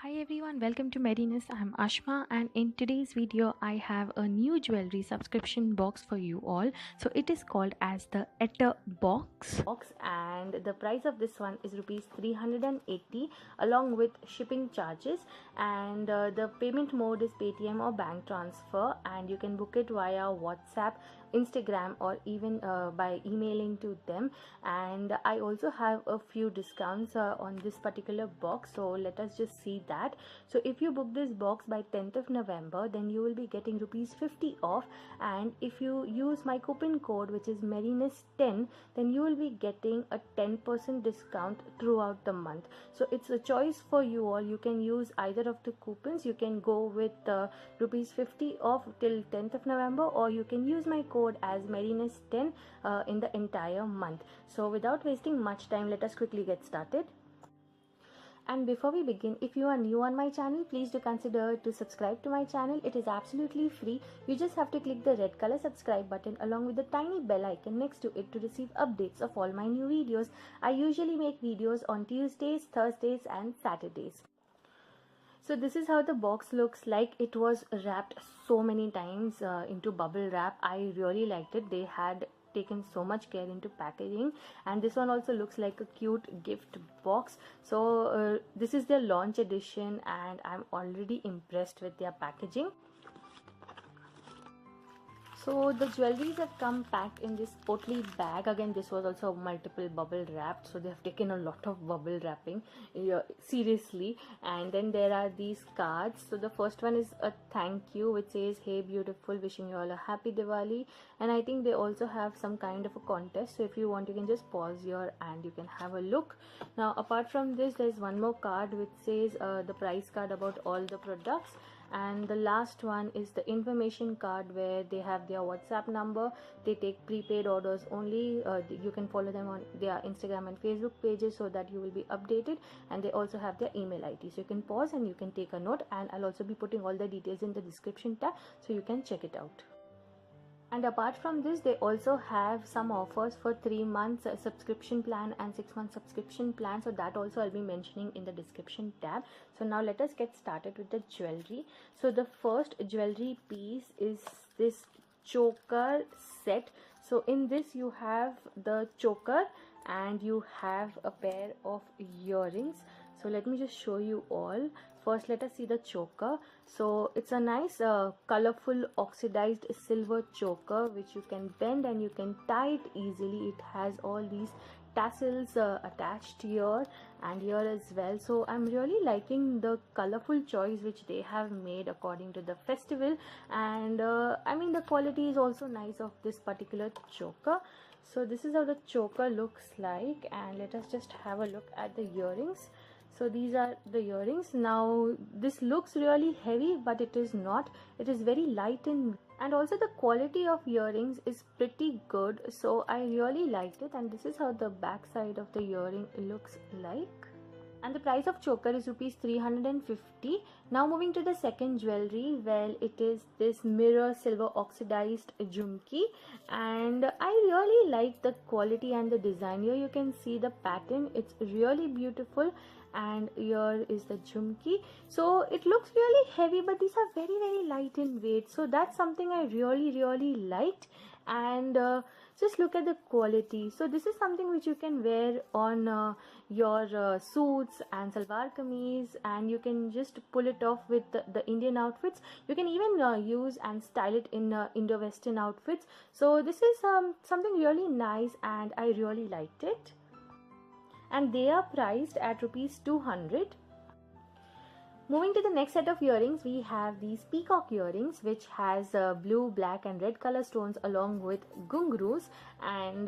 Hi everyone, welcome to Mediness. I'm Ashma, and in today's video I have a new jewelry subscription box for you all. So it is called as the Etta box, and the price of this one is rupees 380 along with shipping charges, and the payment mode is Paytm or bank transfer, and you can book it via WhatsApp, Instagram, or even by emailing to them. And I also have a few discounts on this particular box, so let us just see that. So if you book this box by 10th of November, then you will be getting rupees 50 off, and if you use my coupon code, which is Mediness10, then you will be getting a 10% discount throughout the month. So it's a choice for you all. You can use either of the coupons. You can go with rupees 50 off till 10th of November, or you can use my code as Mediness10 in the entire month. So without wasting much time, let us quickly get started. And before we begin, if you are new on my channel, please do consider to subscribe to my channel. It is absolutely free. You just have to click the red color subscribe button along with the tiny bell icon next to it to receive updates of all my new videos. I usually make videos on Tuesdays, Thursdays and Saturdays. So this is how the box looks like. It was wrapped so many times into bubble wrap. I really liked it. They had taken so much care into packaging, and this one also looks like a cute gift box. So this is their launch edition, and I'm already impressed with their packaging. So the jewelries have come packed in this Oatly bag. Again, this was also multiple bubble wrapped, so they have taken a lot of bubble wrapping, seriously. And then there are these cards. So the first one is a thank you, which says, "Hey beautiful, wishing you all a happy Diwali." And I think they also have some kind of a contest, so if you want, you can just pause here and you can have a look. Now apart from this, there's one more card which says the price card about all the products, and the last one is the information card where they have their WhatsApp number. They take prepaid orders only. You can follow them on their Instagram and Facebook pages so that you will be updated, and they also have their email ID, so you can pause and you can take a note, and I'll also be putting all the details in the description tab so you can check it out. And apart from this, they also have some offers for 3 months subscription plan and 6 month subscription plan, so that also I'll be mentioning in the description tab. So now let us get started with the jewelry. So the first jewelry piece is this choker set. So in this you have the choker and you have a pair of earrings. So let me just show you all. First, let us see the choker. So it's a nice colorful oxidized silver choker which you can bend and you can tie it easily. It has all these tassels attached here and here as well. So I'm really liking the colorful choice which they have made according to the festival, and I mean the quality is also nice of this particular choker. So this is how the choker looks like, and let us just have a look at the earrings. So these are the earrings. Now this looks really heavy, but it is not. It is very light and also the quality of earrings is pretty good, so I really liked it. And this is how the back side of the earring looks like, and the price of choker is rupees 350. Now moving to the second jewelry, well, it is this mirror silver oxidized jhumki, and I really like the quality and the design. Here you can see the pattern. It's really beautiful, and here is the jhumki. So it looks really heavy, but these are very light in weight, so that's something I really liked. And just look at the quality. So this is something which you can wear on your suits and salwar kameez, and you can just pull it off with the Indian outfits. You can even use and style it in Indo-Western outfits. So this is something really nice, and I really liked it. And they are priced at rupees 200. Moving to the next set of earrings, we have these peacock earrings which has blue, black and red color stones along with gungroos, and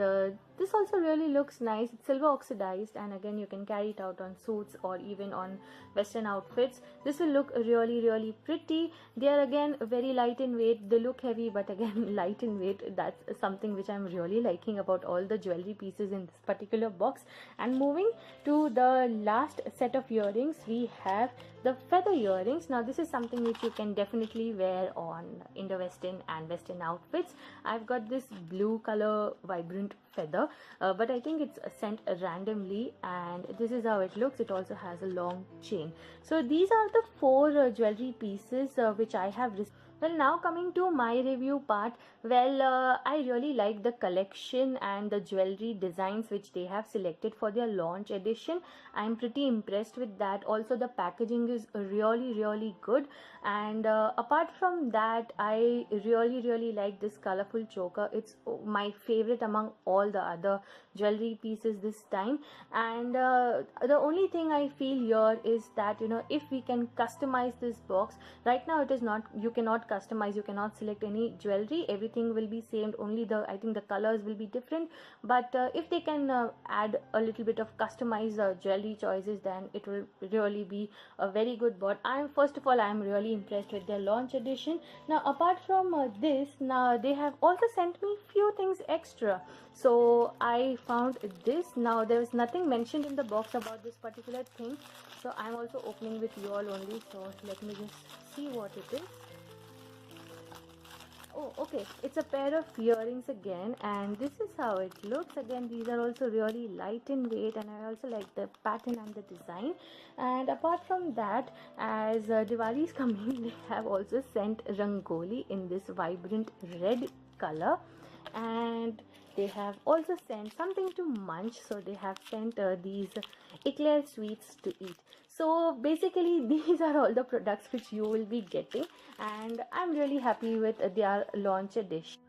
this also really looks nice. It's silver oxidized, and again you can carry it out on suits or even on western outfits. This will look really pretty. They are again very light in weight. They look heavy, but again light in weight. That's something which I'm really liking about all the jewelry pieces in this particular box. And moving to the last set of earrings, we have the feather earrings. Now this is something which you can definitely wear on Indo-Western and Western outfits. I've got this blue color vibrant feather, but I think it's sent randomly, and this is how it looks. It also has a long chain. So these are the 4 jewelry pieces which I have received. Well, now coming to my review part, well, I really like the collection and the jewelry designs which they have selected for their launch edition. I'm pretty impressed with that. Also, the packaging is really good, and apart from that, I really like this colorful choker. It's my favorite among all the other jewelry pieces this time. And the only thing I feel here is that, you know, if we can customize this box, right now it is not, you cannot customize, you cannot select any jewelry, everything will be same, only the, I think the colors will be different. But if they can add a little bit of customized jewelry choices, then it will really be a very good board. First of all, I'm really impressed with their launch edition. Now apart from this, now they have also sent me few things extra. So I found this. Now there is nothing mentioned in the box about this particular thing, so I'm also opening with you all only. So let me just see what it is. Oh, okay, it's a pair of earrings again, and this is how it looks. Again, these are also really light in weight, and I also like the pattern and the design. And apart from that, as Diwali is coming, they have also sent rangoli in this vibrant red color, and they have also sent something to munch. So they have sent these eclair sweets to eat. So basically these are all the products which you will be getting, and I'm really happy with their launch edition.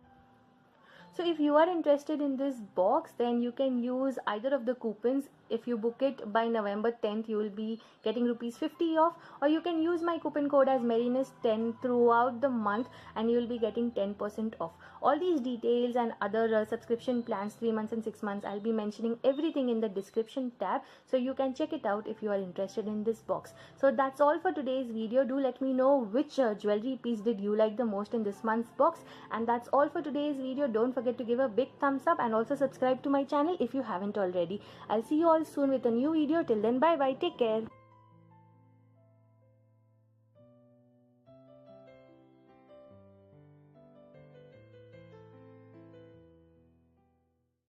So if you are interested in this box, then you can use either of the coupons. If you book it by November 10th, you will be getting ₹50 off, or you can use my coupon code as Merriness10 throughout the month, and you will be getting 10% off. All these details and other subscription plans, 3 months and 6 months, I'll be mentioning everything in the description tab, so you can check it out if you are interested in this box. So that's all for today's video. Do let me know which jewelry piece did you like the most in this month's box. And that's all for today's video. Don't forget to give a big thumbs up and also subscribe to my channel if you haven't already. I'll see you all soon with a new video. Till then, bye bye, take care.